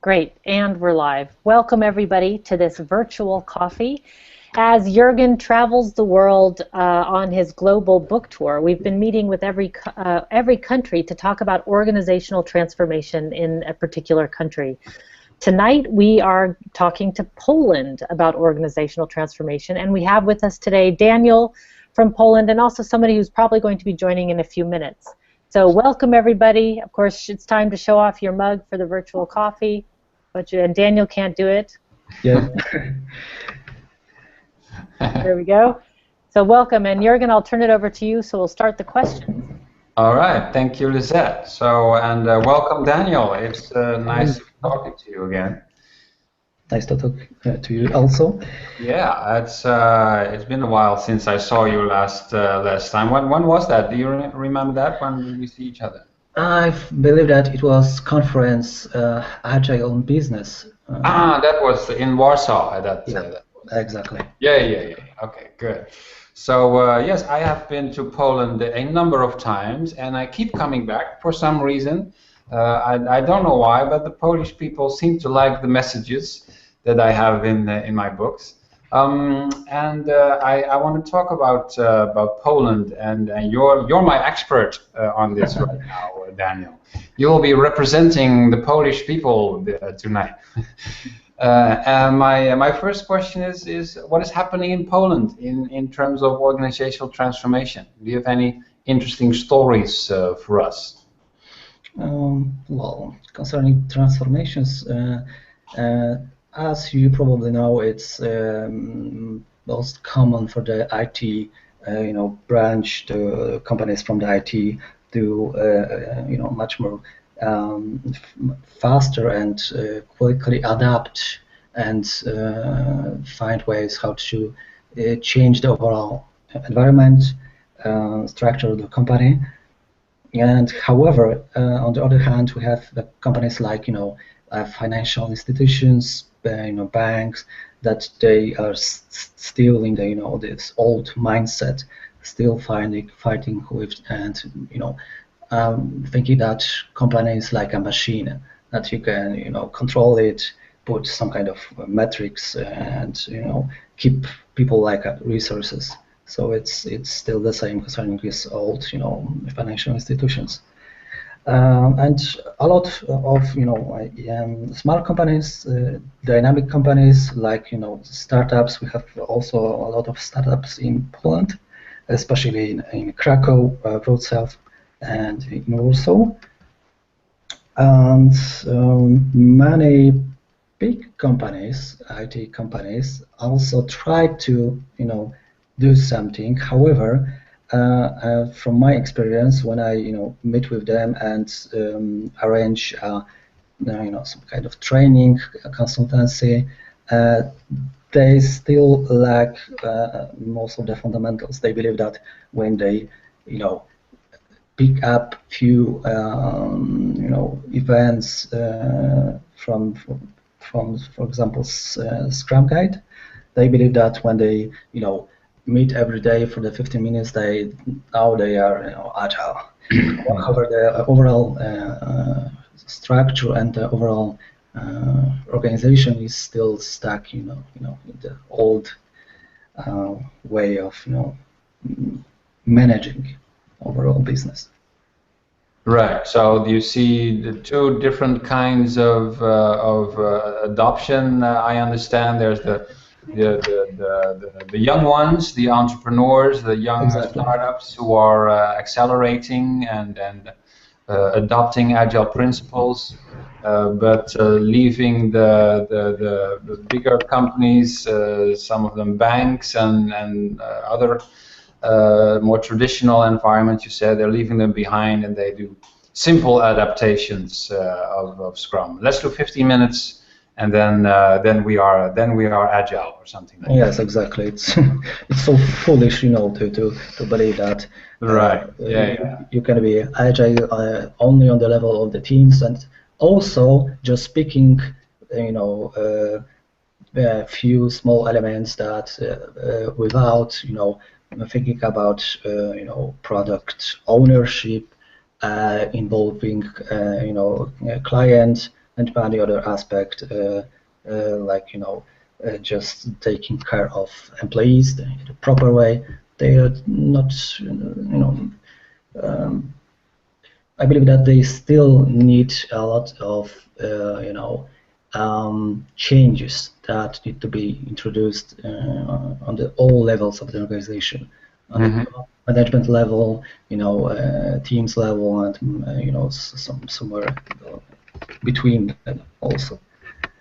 Great, and we're live. Welcome everybody to this virtual coffee. As Jurgen travels the world on his global book tour, we've been meeting with every country to talk about organizational transformation in a particular country. Tonight we are talking to Poland about organizational transformation, and we have with us today Daniel from Poland and also somebody who's probably going to be joining in a few minutes. So welcome everybody. Of course, it's time to show off your mug for the virtual coffee, and Daniel can't do it. Yeah. There we go. So welcome, and Jurgen, I'll turn it over to you, so we'll start the questions. All right, thank you, Lisette. So, and welcome, Daniel. It's nice talking to you again. Nice to talk to you also. Yeah, it's been a while since I saw you last time. When was that? Do you remember that? When did we see each other? I believe that it was conference Agile on Business. That was in Warsaw. Exactly. Yeah. Okay, good. So yes, I have been to Poland a number of times, and I keep coming back for some reason. I don't know why, but the Polish people seem to like the messages that I have in my books. I want to talk about Poland, and you're my expert on this right now, Daniel. You will be representing the Polish people tonight. My first question is what is happening in Poland in terms of organizational transformation? Do you have any interesting stories for us? Well, concerning transformations, as you probably know, it's most common for the IT, branch to companies from the IT to, much more faster and quickly adapt and find ways how to change the overall environment, structure of the company. And however, on the other hand, we have the companies like financial institutions, banks, that they are still in the this old mindset, still fighting with and thinking that company is like a machine, that you can control it, put some kind of metrics, and keep people like resources. So it's still the same concerning these old financial institutions. And a lot of small companies, dynamic companies like startups. We have also a lot of startups in Poland, especially in Krakow, Wrocław, and in Warsaw. And many big companies, IT companies, also try to do something. However, from my experience, when I meet with them and arrange some kind of training, consultancy, they still lack most of the fundamentals. They believe that when they pick up few events from for example Scrum Guide, they believe that when they meet every day for the 15 minutes, now they are agile. However, the overall structure and the overall organization is still stuck, in the old way of managing overall business. Right. So do you see the two different kinds of adoption? I understand there's the young ones, the entrepreneurs, the young startups who are accelerating and adopting agile principles, but leaving the bigger companies, some of them banks and other more traditional environments. You said they're leaving them behind, and they do simple adaptations of Scrum. Let's do 15 minutes. And then we are agile or something like that. Yes, exactly. It's so foolish, to believe that. Right. You can be agile only on the level of the teams, and also just speaking, a few small elements that without thinking about product ownership, involving client and any other aspect, like just taking care of employees in the proper way. They are not, I believe that they still need a lot of, changes that need to be introduced on all levels of the organization, on the management level, teams level, and somewhere between also.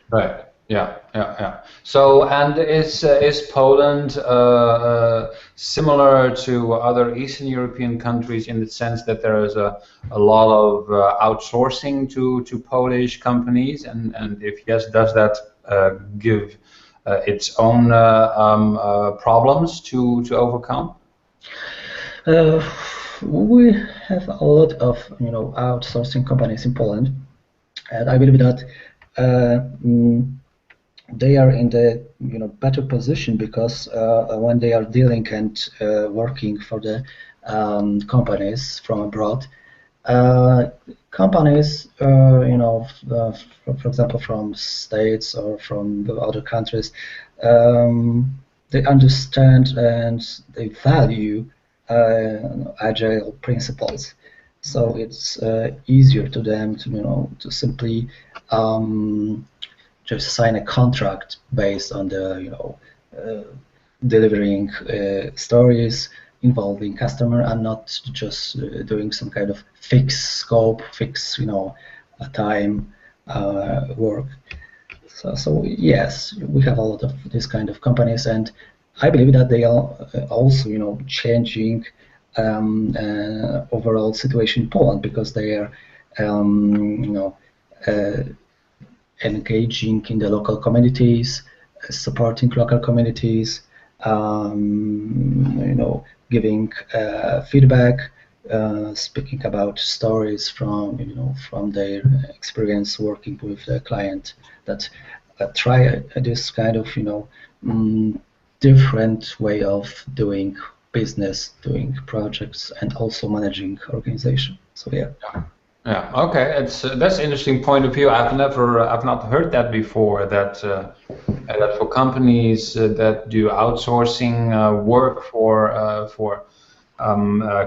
Right. Yeah. So, and is Poland similar to other Eastern European countries in the sense that there is a lot of outsourcing to Polish companies, and if yes, does that give its own problems to overcome? We have a lot of outsourcing companies in Poland, and I believe that they are in the better position because when they are dealing and working for the companies from abroad, companies for example from states or from the other countries, they understand and they value agile principles, so it's easier to them to simply just sign a contract based on the delivering stories involving customer and not just doing some kind of fixed scope, fixed a time work. So yes, we have a lot of this kind of companies, and I believe that they are also changing overall situation in Poland because they are engaging in the local communities, supporting local communities, giving feedback, speaking about stories from their experience working with the client that try this kind of different way of doing business, doing projects, and also managing organization. So yeah. Yeah. Okay. That's an interesting point of view. I've not heard that before. That for companies that do outsourcing work for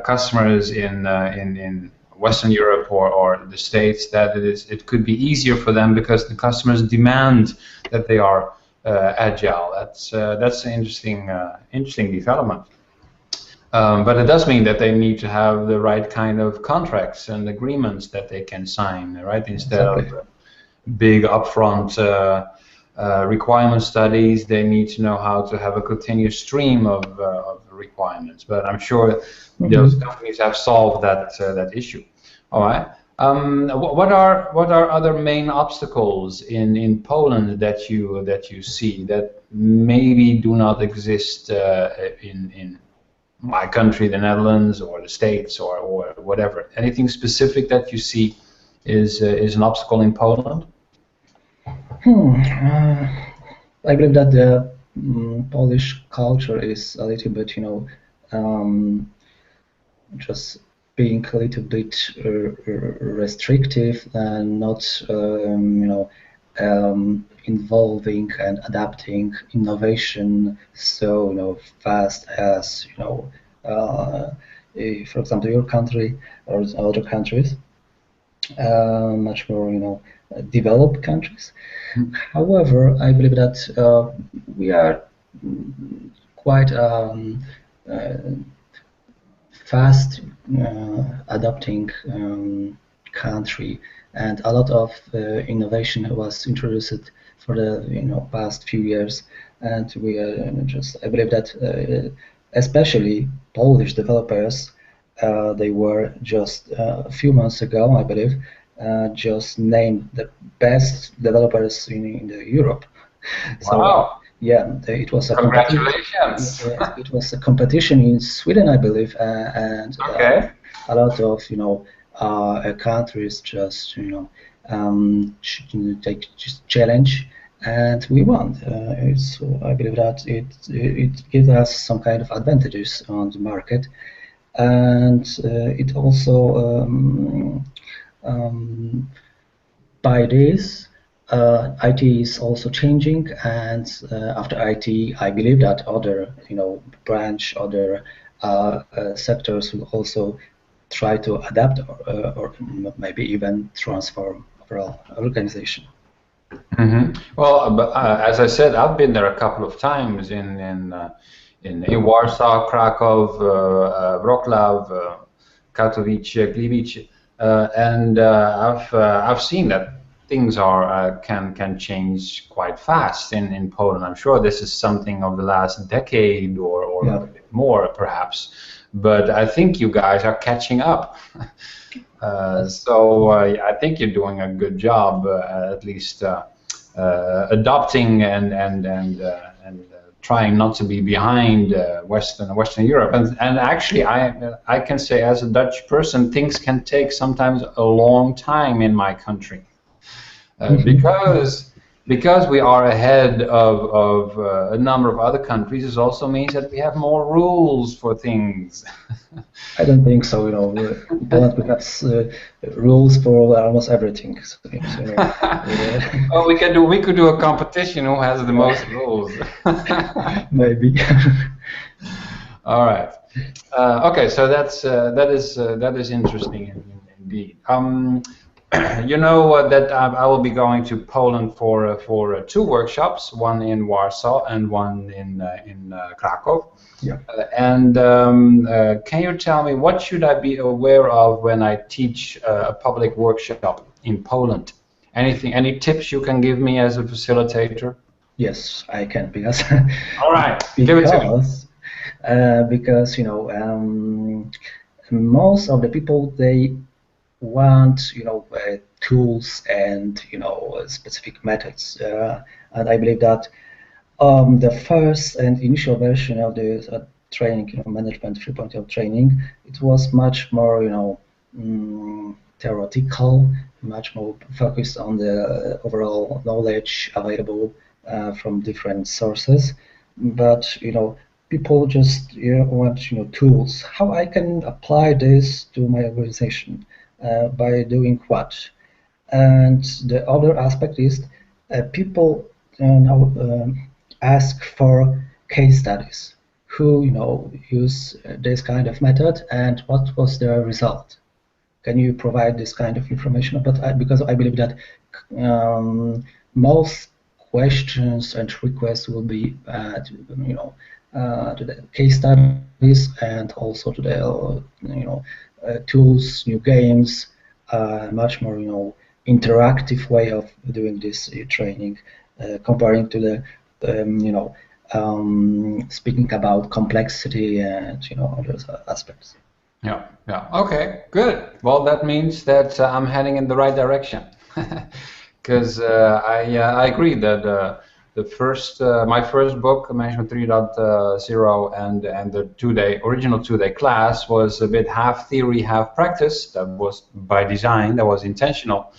customers in Western Europe or the States, that it could be easier for them because the customers demand that they are agile. That's an interesting development. But it does mean that they need to have the right kind of contracts and agreements that they can sign, right? Instead of big upfront requirement studies, they need to know how to have a continuous stream of requirements. But I'm sure those companies have solved that issue. All right. What are other main obstacles in Poland that you see that maybe do not exist in my country, the Netherlands, or the States, or whatever? Anything specific that you see is an obstacle in Poland? I believe that the Polish culture is a little bit, just being a little bit restrictive and not, involving and adapting innovation so fast as for example your country or other countries, much more developed countries. However, I believe that we are quite fast adapting country, and a lot of innovation was introduced for the past few years, and we are I believe that especially Polish developers, they were just a few months ago, I believe, just named the best developers in the Europe. So, wow. Yeah, it was a congratulations. It was a competition in Sweden, I believe, and okay. A lot of countries just take just challenge, and we won. I believe that it gives us some kind of advantages on the market, and it also by this, IT is also changing, and after IT, I believe that other, other sectors will also try to adapt or maybe even transform overall organization. Well, as I said, I've been there a couple of times in Warsaw, Krakow, Wrocław, Katowice, Gliwice, and I've seen that things can change quite fast in Poland. I'm sure this is something of the last decade or a bit more, perhaps. But I think you guys are catching up. So I think you're doing a good job, at least adopting and trying not to be behind Western Europe. And actually, I can say, as a Dutch person, things can take sometimes a long time in my country, because we are ahead of a number of other countries. It also means that we have more rules for things. I don't think so. Poland, we have rules for almost everything. So, well, we could do a competition who has the most rules. Maybe. All right. Okay, so that is interesting indeed. You know that I will be going to Poland for 2 workshops, one in Warsaw and one in Krakow. Yeah. And can you tell me, what should I be aware of when I teach a public workshop in Poland? Any tips you can give me as a facilitator? Yes, I can, because all right, give it to me. Because most of the people, they want tools and specific methods, and I believe that the first and initial version of the training, management 3.0 training, it was much more theoretical, much more focused on the overall knowledge available from different sources. But people just want tools. How I can apply this to my organization? By doing what? And the other aspect is people now ask for case studies. Who use this kind of method and what was the result? Can you provide this kind of information? But because I believe that most questions and requests will be to the case studies and also to the tools, new games, much more interactive way of doing this training, comparing to the speaking about complexity and other aspects. Yeah. Okay, good. Well, that means that I'm heading in the right direction, because I agree that my first book, Management 3.0, and the original two-day class was a bit half theory, half practice. That was by design. That was intentional.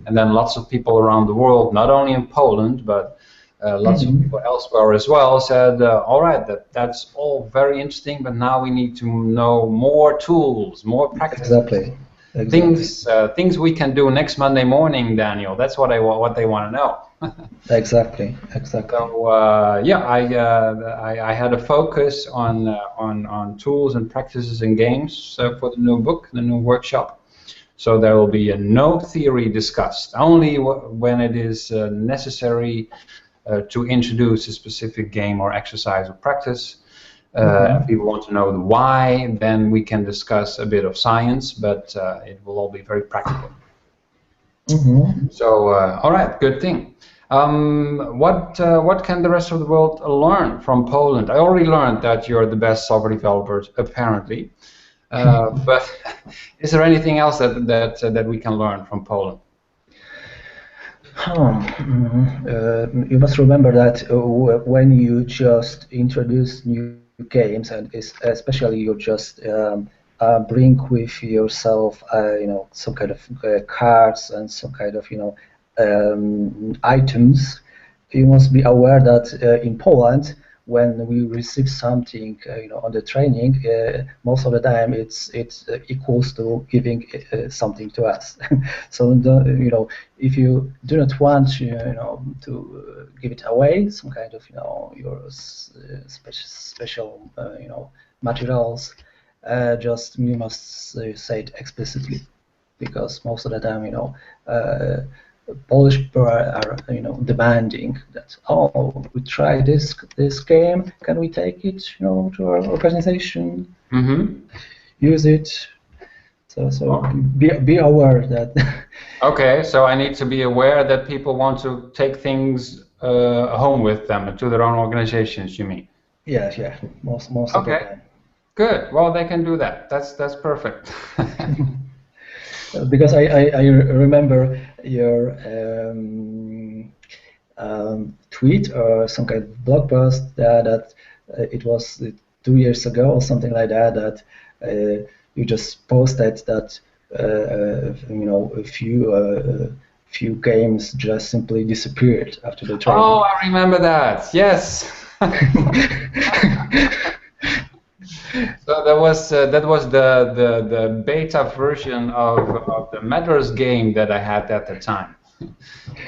And then lots of people around the world, not only in Poland, but lots of people elsewhere as well, said, all right, that's all very interesting, but now we need to know more tools, more practice. Exactly. Things we can do next Monday morning, Daniel. That's what they want to know. Exactly. So I had a focus on tools and practices and games for the new book, the new workshop. So there will be no theory discussed, only when it is necessary to introduce a specific game or exercise or practice. If people want to know the why, then we can discuss a bit of science, but it will all be very practical. So, all right, good thing. What can the rest of the world learn from Poland? I already learned that you're the best software developers, apparently. But is there anything else that we can learn from Poland? You must remember that when you just introduce new games, and especially you just bring with yourself, some kind of cards and some kind of items, you must be aware that in Poland when we receive something, on the training, most of the time it's equals to giving something to us. So if you do not want, to give it away, some kind of, your special, materials, just you must say it explicitly, because most of the time, Polish people are demanding that, oh, we try this game, can we take it to our organization, use it, so be aware that. Okay, so I need to be aware that people want to take things home with them to their own organizations, you mean? Yeah, most of the time. Good. Well, they can do that. That's perfect. Because I remember your tweet or some kind of blog post that it was 2 years ago or something like that, that you just posted that a few games just simply disappeared after the training. Oh, I remember that. Yes. So that was the beta version of the Matters game that I had at the time,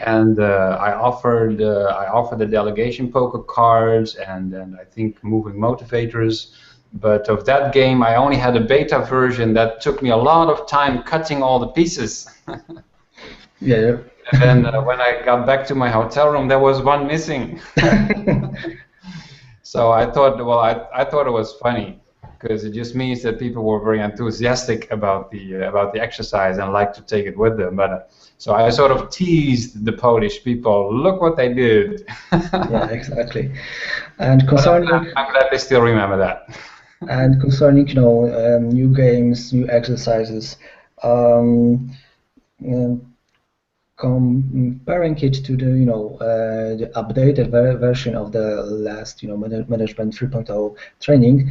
and I offered the delegation poker cards and I think moving motivators. But of that game, I only had a beta version that took me a lot of time cutting all the pieces. Yeah. And then when I got back to my hotel room, there was one missing. So I thought, well, I thought it was funny, because it just means that people were very enthusiastic about the exercise and like to take it with them. But so I sort of teased the Polish people. Look what they did. Yeah, exactly. And concerning, I'm glad they still remember that. And concerning, new games, new exercises, comparing it to the updated version of the last, Management 3.0 training,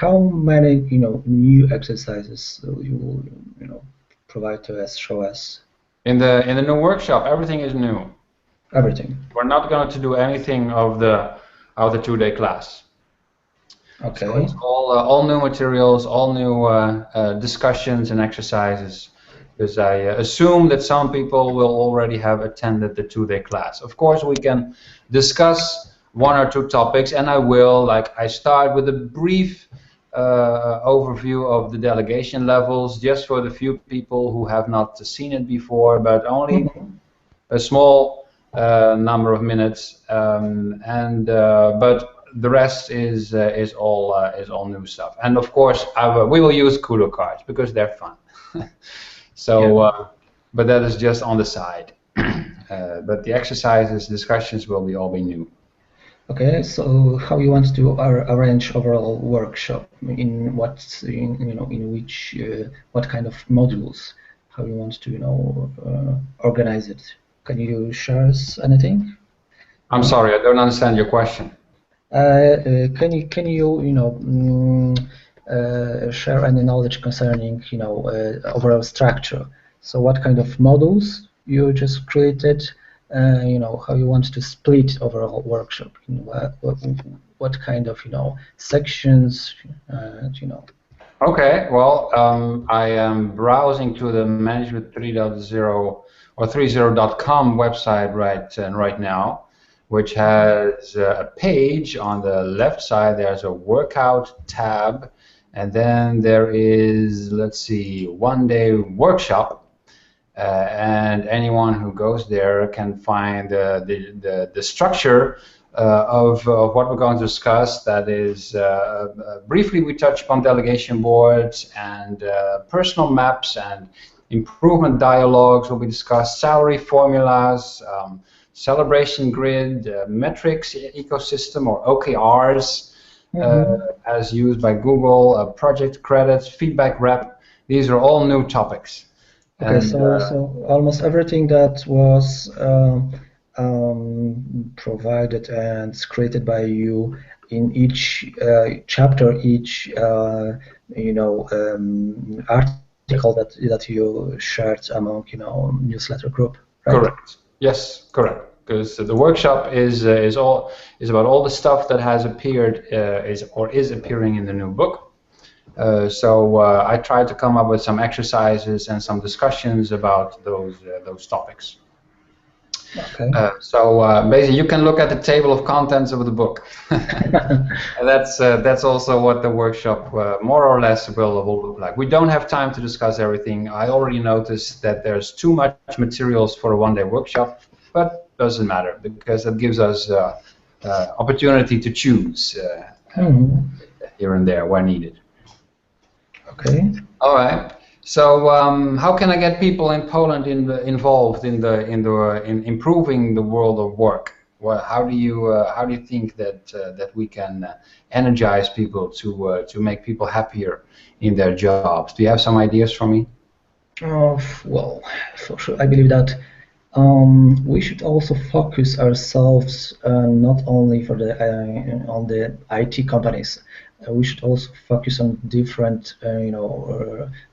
how many, new exercises will you, provide to us, show us? In the new workshop, everything is new. Everything. We're not going to do anything of the 2-day class. Okay. So it's all new materials, all new discussions and exercises, because I assume that some people will already have attended the 2-day class. Of course, we can discuss 1 or 2 topics, and I will. Like, I start with a brief overview of the delegation levels, just for the few people who have not seen it before, but only a small number of minutes, but the rest is all new stuff. And of course, we will use Kudo cards because they're fun. So, but that is just on the side. But the exercises, discussions will all be new. Okay, so how you want to arrange overall workshop? In what, in which, what kind of modules? How you want to, organize it? Can you share us anything? I'm sorry, I don't understand your question. Can you share any knowledge concerning overall structure? So what kind of modules you just created? How you want to split overall workshop? What kind of sections? Okay, well, I am browsing to the Management 3.0 or 30.com website right now, which has a page on the left side. There's a workout tab, and then there is, let's see, 1-day workshop, and anyone who goes there can find the structure of what we're going to discuss. That is, briefly we touch upon delegation boards and personal maps, and improvement dialogues will be discussed, salary formulas, celebration grid, metrics ecosystem, or OKRs, as used by Google, project credits, feedback rep. These are all new topics. Okay, and, so almost everything that was provided and created by you in each chapter, each article that you shared among newsletter group, right? Correct. Yes, correct. because the workshop is about all the stuff that has appeared is appearing in the new book. So I tried to come up with some exercises and some discussions about those topics. Okay. So basically, you can look at the table of contents of the book. And that's also what the workshop more or less will look like. We don't have time to discuss everything. I already noticed that there's too much materials for a one-day workshop, but doesn't matter because it gives us opportunity to choose here and there where needed. Okay. All right. So how can I get people in Poland involved in improving the world of work? Well, how do you think that we can energize people to make people happier in their jobs? Do you have some ideas for me? Well, for sure, I believe that we should also focus ourselves not only for on the IT companies. We should also focus on different,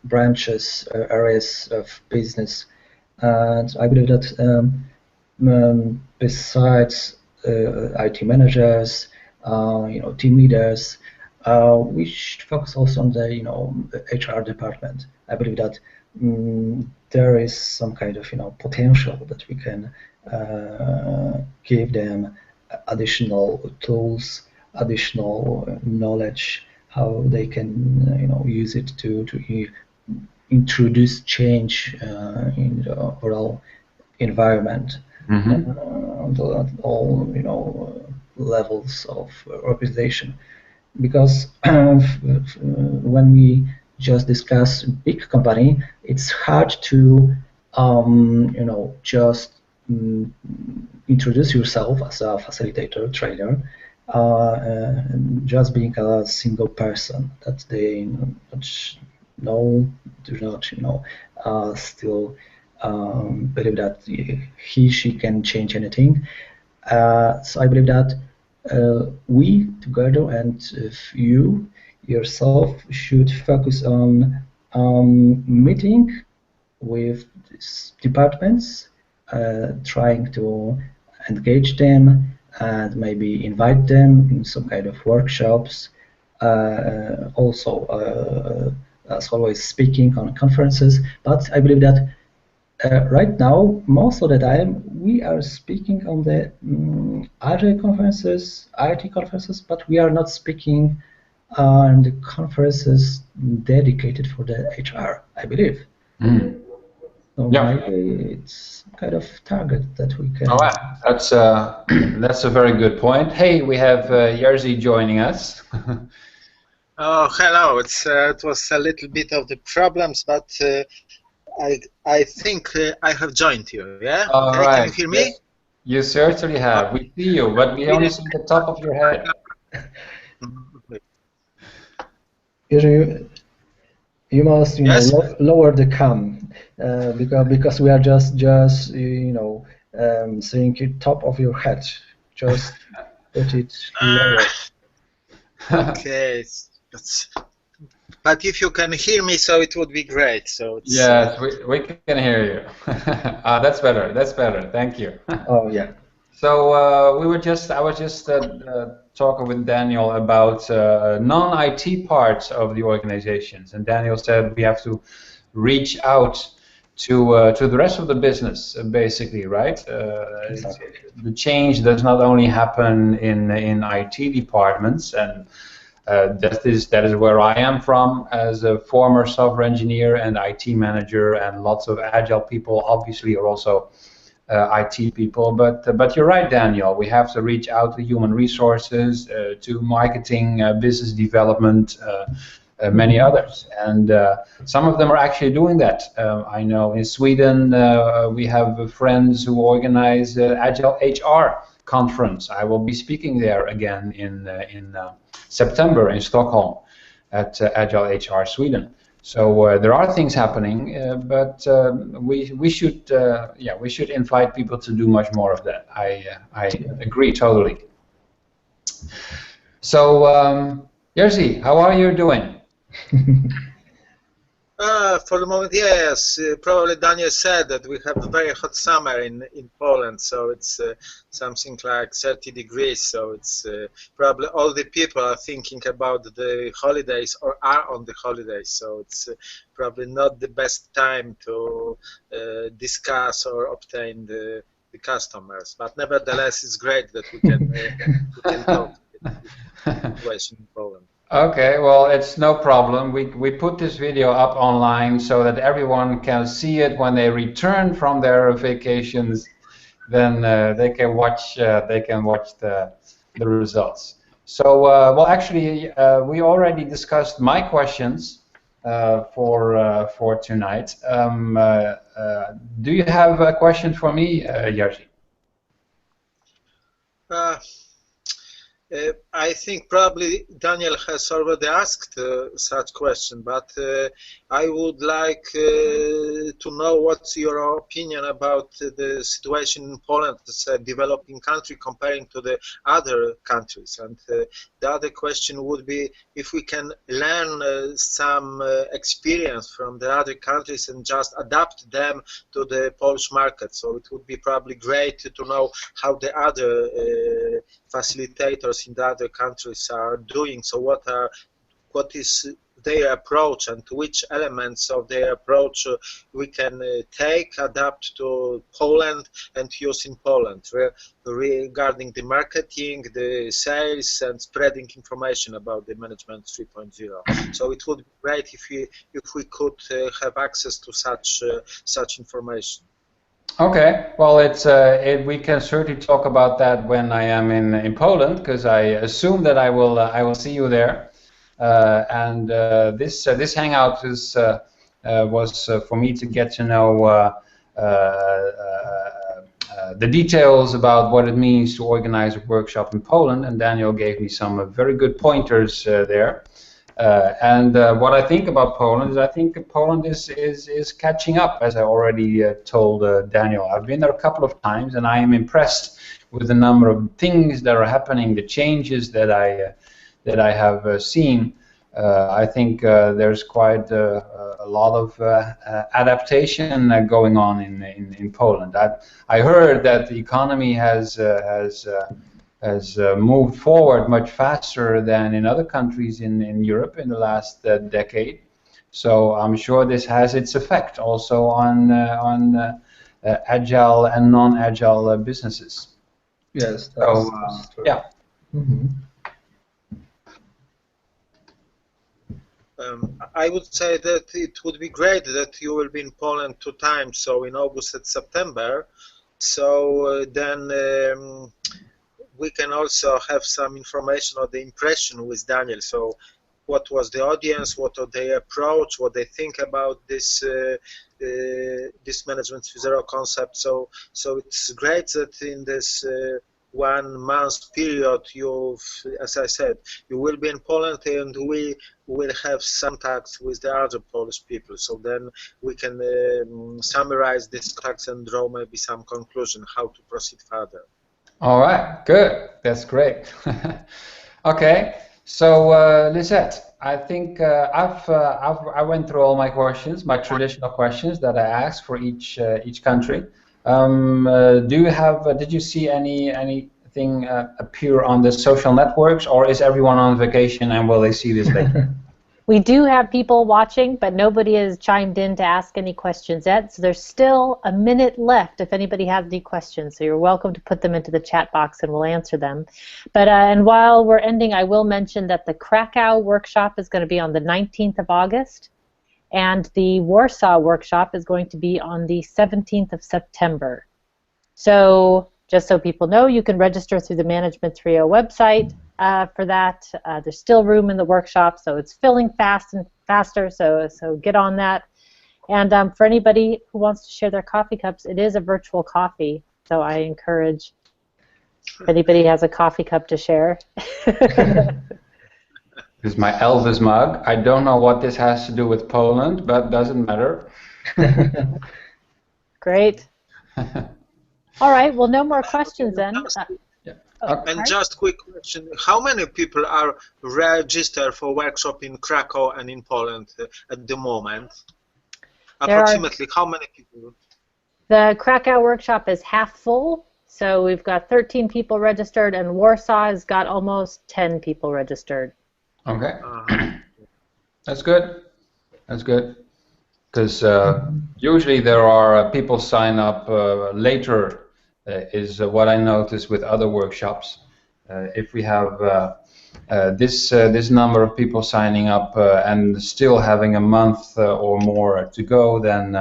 branches, areas of business, and I believe that besides IT managers, team leaders, we should focus also on the HR department. I believe that there is some kind of potential that we can give them additional tools, additional knowledge, how they can use it to introduce change in the overall environment on all levels of organization. Because when we just discuss big company, it's hard to just introduce yourself as a facilitator, trainer, just being a single person that they do not still believe that she can change anything. So I believe that we together and you yourself should focus on meeting with these departments, trying to engage them and maybe invite them in some kind of workshops. Also, as always, speaking on conferences. But I believe that right now, most of the time, we are speaking on the Agile conferences, IT conferences, but we are not speaking on the conferences dedicated for the HR, I believe. So maybe it's kind of target that we can. Oh, wow. That's a very good point. Hey, we have Jerzy joining us. Oh, hello. It was a little bit of the problems, but I think I have joined you. Yeah. All okay. Right. Can you hear me? Yes, you certainly have. We see you, but we only see the top of your head. You must lower the cam because we are just seeing the top of your head. Just put it lower. Okay, but if you can hear me, so it would be great. So yes, we can hear you. That's better. That's better. Thank you. Oh yeah. So I was just talking with Daniel about non-IT parts of the organizations, and Daniel said we have to reach out to the rest of the business, basically, right? Exactly. The change does not only happen in IT departments, and that is where I am from as a former software engineer and IT manager, and lots of agile people obviously are also IT people, but you're right, Daniel. We have to reach out to human resources, to marketing, business development, many others, and some of them are actually doing that. I know in Sweden we have friends who organize Agile HR conference. I will be speaking there again in September in Stockholm at Agile HR Sweden. So there are things happening, but we should invite people to do much more of that. I agree totally. So Jerzy, how are you doing? For the moment, yes. Probably Daniel said that we have a very hot summer in Poland, so it's something like 30 degrees. So it's probably all the people are thinking about the holidays or are on the holidays. So it's probably not the best time to discuss or obtain the customers. But nevertheless, it's great that we can talk about the situation in Poland. Okay, well, it's no problem. We put this video up online so that everyone can see it when they return from their vacations. Then they can watch the results. So, well, actually, we already discussed my questions for tonight. Do you have a question for me, Jerzy? I think probably Daniel has already asked such question, but I would like to know what's your opinion about the situation in Poland as a developing country comparing to the other countries. And the other question would be if we can learn some experience from the other countries and just adapt them to the Polish market. So it would be probably great to know how the other facilitators in the other countries are doing. So what is their approach and which elements of their approach we can take, adapt to Poland and use in Poland regarding the marketing, the sales and spreading information about the management 3.0. So it would be great if we could have access to such information. Okay, well, we can certainly talk about that when I am in Poland, because I assume that I will see you there. And this hangout was for me to get to know the details about what it means to organize a workshop in Poland, and Daniel gave me some very good pointers there. And what I think about Poland is I think Poland is catching up, as I already told Daniel. I've been there a couple of times, and I am impressed with the number of things that are happening, the changes that I have seen. I think there's quite a lot of adaptation going on in Poland. I heard that the economy has moved forward much faster than in other countries in Europe in the last decade. So I'm sure this has its effect also on agile and non-agile businesses. Yes. So yeah. Mm-hmm. I would say that it would be great that you will be in Poland 2 times, so in August and September. So then we can also have some information or the impression with Daniel. So what was the audience, what are their approach, what they think about this this management 3.0 concept. So it's great that in this 1 month period, as I said, you will be in Poland, and we will have some contacts with the other Polish people. So then we can summarize these contacts and draw maybe some conclusion how to proceed further. All right, good. That's great. Okay, so Lisette, I think I went through all my questions, my traditional questions that I asked for each country. Do you have? Did you see anything appear on the social networks, or is everyone on vacation and will they see this later? We do have people watching, but nobody has chimed in to ask any questions yet. So there's still a minute left if anybody has any questions. So you're welcome to put them into the chat box and we'll answer them. But and while we're ending, I will mention that the Krakow workshop is going to be on the 19th of August, and the Warsaw workshop is going to be on the 17th of September. So just so people know, you can register through the Management 3.0 website for that. There's still room in the workshop, so it's filling fast and faster, so get on that. And for anybody who wants to share their coffee cups, it is a virtual coffee, so I encourage if anybody has a coffee cup to share. This is my Elvis mug. I don't know what this has to do with Poland, but doesn't matter. Great. All right, well, no more questions then. And just quick question, how many people are registered for workshop in Krakow and in Poland at the moment? Approximately how many people? The Krakow workshop is half full, so we've got 13 people registered, and Warsaw has got almost 10 people registered. Okay. That's good. That's good. Because usually there are people sign up later, is what I notice with other workshops. If we have this number of people signing up and still having a month or more to go, then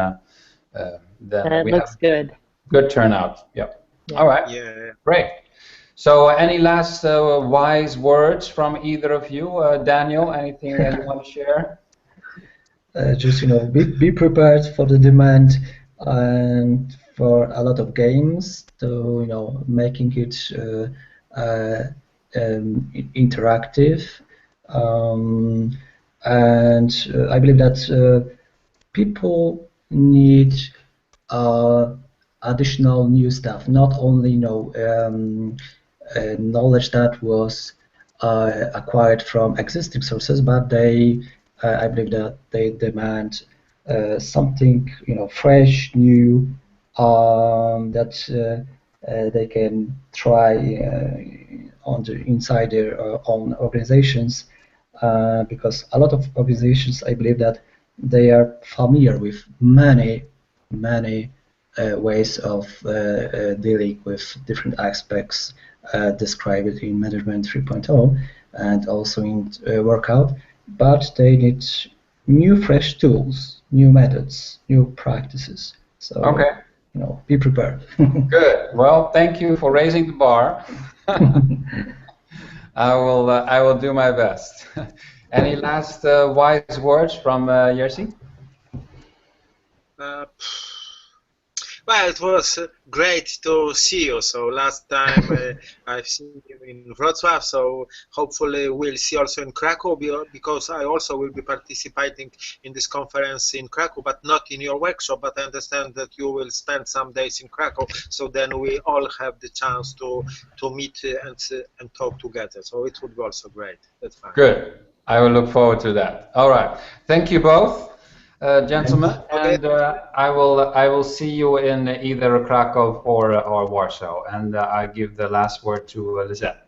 it we looks have good. Good turnout. Yep. Yeah. All right. Yeah. Great. So, any last wise words from either of you? Daniel, anything that you want to share? Just be prepared for the demand and for a lot of games, to making it interactive, and I believe that people need additional new stuff, not only knowledge that was acquired from existing sources, but I believe that they demand something fresh, new, that they can try inside their own organizations, because a lot of organizations, I believe that they are familiar with many ways of dealing with different aspects described in Management 3.0 and also in Workout, but they need new fresh tools, new methods, new practices. So, okay. Be prepared. Good. Well, thank you for raising the bar. I will do my best. Any last wise words from Jerzy? Well, it was great to see you. So last time I've seen you in Wrocław, so hopefully we'll see also in Krakow, because I also will be participating in this conference in Krakow, but not in your workshop. But I understand that you will spend some days in Krakow, so then we all have the chance to meet and talk together. So it would be also great. That's fine. Good. I will look forward to that. All right. Thank you both. Gentlemen, okay. And I will see you in either Krakow or Warsaw, and I give the last word to Lisette.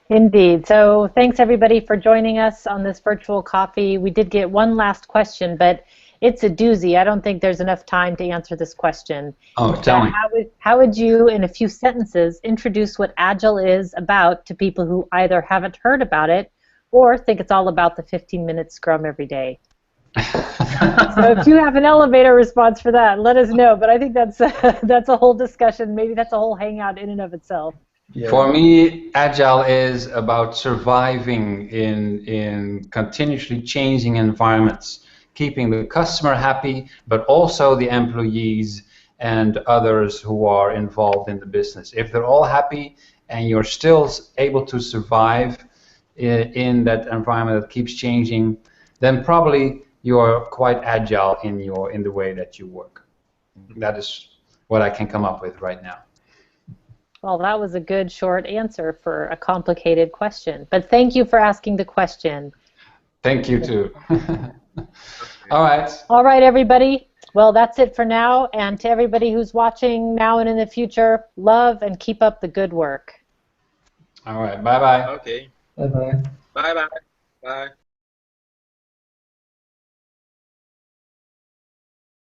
Indeed. So thanks everybody for joining us on this virtual coffee. We did get one last question, but it's a doozy. I don't think there's enough time to answer this question. Oh, tell me. How would you, in a few sentences, introduce what Agile is about to people who either haven't heard about it or think it's all about the 15-minute Scrum every day? So if you have an elevator response for that, let us know. But I think that's a whole discussion. Maybe that's a whole hangout in and of itself. Yeah. For me, Agile is about surviving in continuously changing environments, keeping the customer happy, but also the employees and others who are involved in the business. If they're all happy and you're still able to survive in that environment that keeps changing, then probably you're quite agile in the way that you work. That is what I can come up with right now. Well, that was a good short answer for a complicated question. But thank you for asking the question. Thank you too. All right. All right, everybody. Well, that's it for now. And to everybody who's watching now and in the future, love and keep up the good work. All right. Bye-bye. Okay. Bye-bye. Bye-bye. Bye.